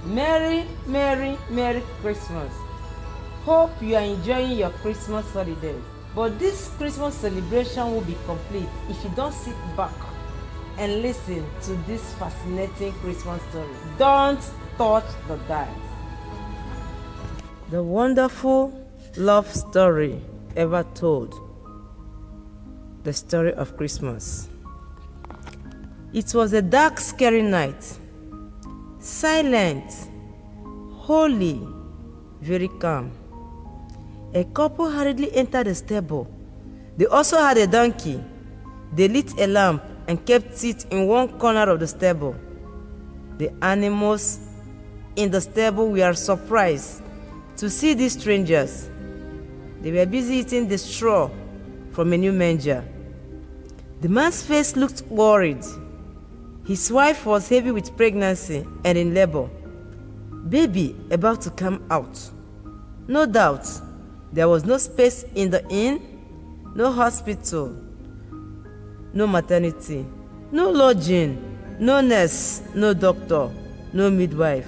Merry, Merry, Merry Christmas. Hope you are enjoying your Christmas holiday. But this Christmas celebration will be complete if you don't sit back and listen to this fascinating Christmas story. Don't touch the dice. The wonderful love story ever told. The story of Christmas. It was a dark, scary night. Silent, holy, very calm. A couple hurriedly entered the stable. They also had a donkey. They lit a lamp and kept it in one corner of the stable. The animals in the stable were surprised to see these strangers. They were busy eating the straw from a new manger. The man's face looked worried. His wife was heavy with pregnancy and in labor. Baby about to come out. No doubt, there was no space in the inn, no hospital, no maternity, no lodging, no nurse, no doctor, no midwife.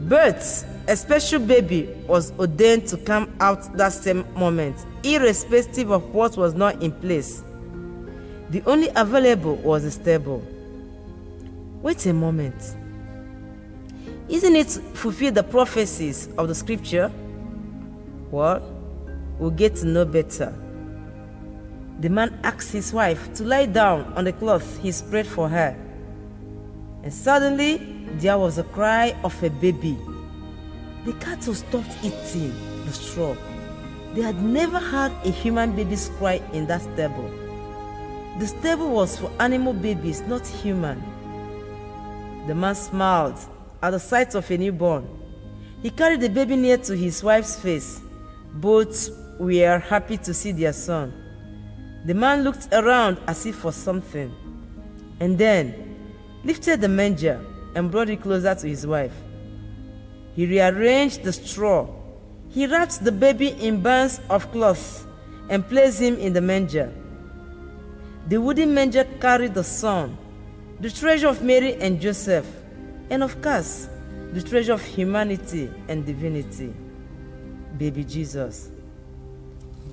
Birth, a special baby, was ordained to come out that same moment, irrespective of what was not in place. The only available was the stable. Wait a moment. Isn't it fulfill the prophecies of the scripture? Well, we'll get to know better. The man asked his wife to lie down on the cloth he spread for her. And suddenly, there was a cry of a baby. The cattle stopped eating the straw. They had never heard a human baby's cry in that stable. The stable was for animal babies, not human. The man smiled at the sight of a newborn. He carried the baby near to his wife's face. Both were happy to see their son. The man looked around as if for something, and then lifted the manger and brought it closer to his wife. He rearranged the straw. He wrapped the baby in bands of cloth and placed him in the manger. The wooden manger carried the son, the treasure of Mary and Joseph, and of course, the treasure of humanity and divinity, baby Jesus.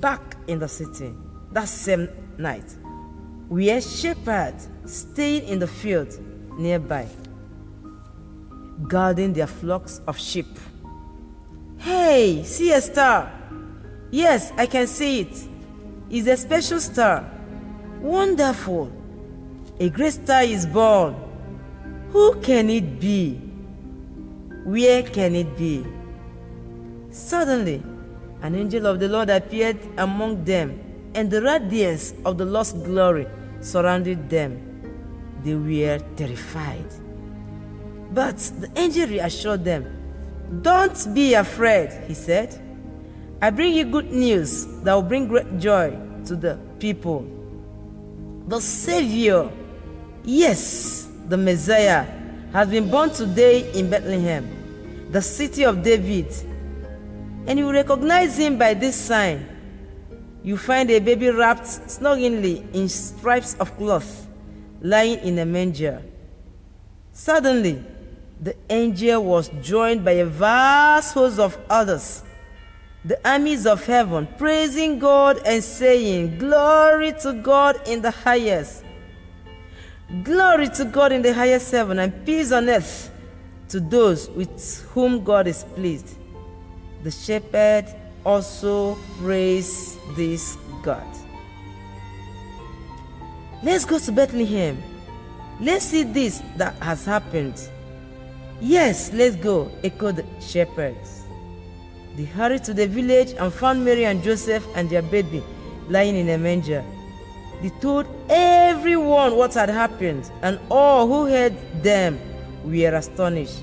Back in the city, that same night, were shepherds staying in the field nearby, guarding their flocks of sheep. Hey, see a star? Yes, I can see it. It's a special star. Wonderful. A great star is born. Who can it be? Where can it be? Suddenly, an angel of the Lord appeared among them, and the radiance of the Lord's glory surrounded them. They were terrified. But the angel reassured them. Don't be afraid, he said. I bring you good news that will bring great joy to the people. The Savior, yes, the Messiah, has been born today in Bethlehem, the city of David. And you will recognize him by this sign. You find a baby wrapped snuggingly in stripes of cloth, lying in a manger. Suddenly, the angel was joined by a vast host of others, the armies of heaven, praising God and saying, Glory to God in the highest. Glory to God in the highest heaven, and peace on earth to those with whom God is pleased. The shepherd also praised this God. Let's go to Bethlehem. Let's see this that has happened. Yes, let's go, echoed the shepherds. They hurried to the village and found Mary and Joseph and their baby lying in a manger. They told everyone what had happened, and all who heard them were astonished.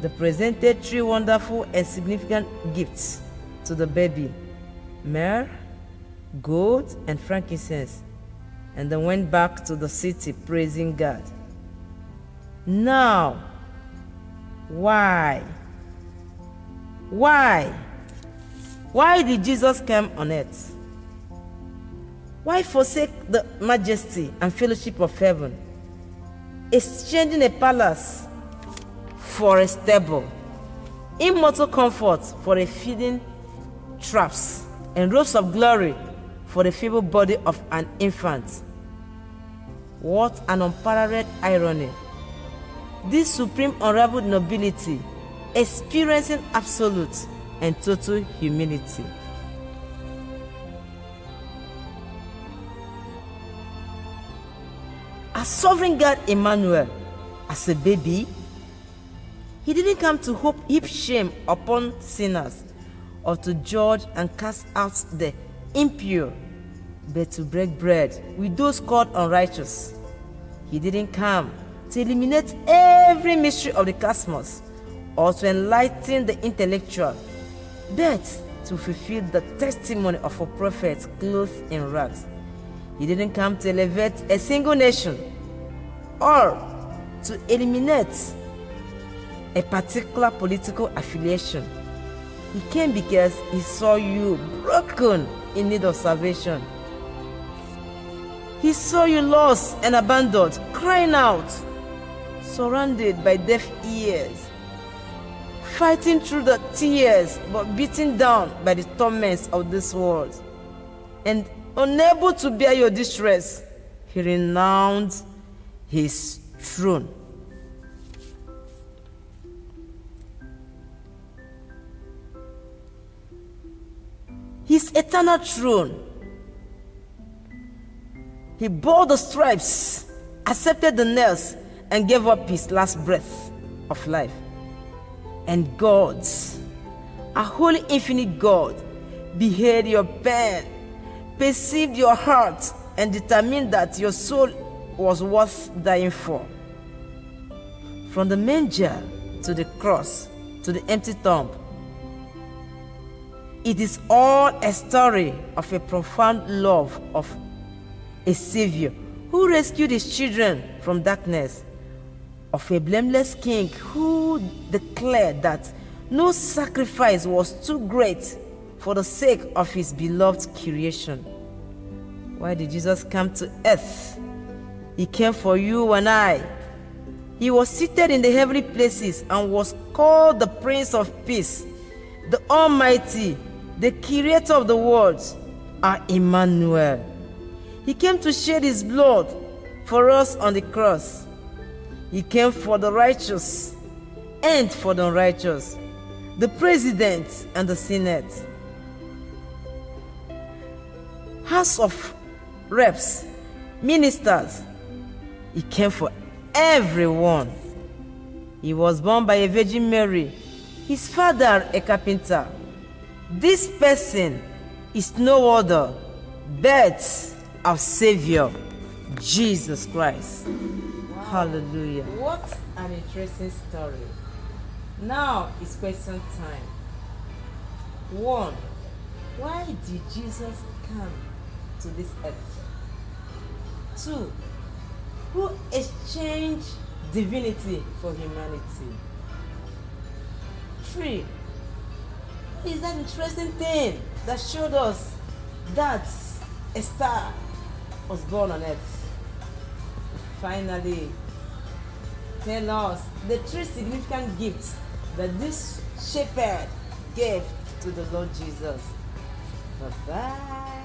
They presented 3 wonderful and significant gifts to the baby: myrrh, gold, and frankincense, and then went back to the city praising God. Now, why? Why did Jesus come on earth? Why forsake the majesty and fellowship of heaven, exchanging a palace for a stable, immortal comfort for a feeding traps, and robes of glory for the feeble body of an infant. What an unparalleled irony! This supreme unrivaled nobility experiencing absolute and total humility. As sovereign God Emmanuel, as a baby, he didn't come to heap shame upon sinners or to judge and cast out the impure, but to break bread with those called unrighteous. He didn't come to eliminate every mystery of the cosmos or to enlighten the intellectual, but to fulfill the testimony of a prophet clothed in rags. He didn't come to elevate a single nation or to eliminate a particular political affiliation. He came because he saw you broken in need of salvation. He saw you lost and abandoned, crying out, surrounded by deaf ears, fighting through the tears but beaten down by the torments of this world. And unable to bear your distress, he renounced his throne. His eternal throne. He bore the stripes, accepted the nails, and gave up his last breath of life. And God, a holy infinite God, beheld your pain, perceived your heart, and determined that your soul was worth dying for. From the manger to the cross to the empty tomb, it is all a story of a profound love of a Savior who rescued his children from darkness, of a blameless King who declared that no sacrifice was too great for the sake of his beloved creation. Why did Jesus come to earth? He came for you and I. He was seated in the heavenly places and was called the Prince of Peace, the Almighty, the Creator of the world, our Emmanuel. He came to shed his blood for us on the cross. He came for the righteous and for the unrighteous, the president and the senate, House of Reps, ministers. He came for everyone. He was born by a Virgin Mary, his father a carpenter. This person is no other but our Savior, Jesus Christ. Wow. Hallelujah. What an interesting story. Now it's question time. 1. Why did Jesus come to this earth? 2. Who exchanged divinity for humanity? 3. What is that interesting thing that showed us that a star was born on earth? Finally, tell us the 3 significant gifts that this shepherd gave to the Lord Jesus. Bye-bye.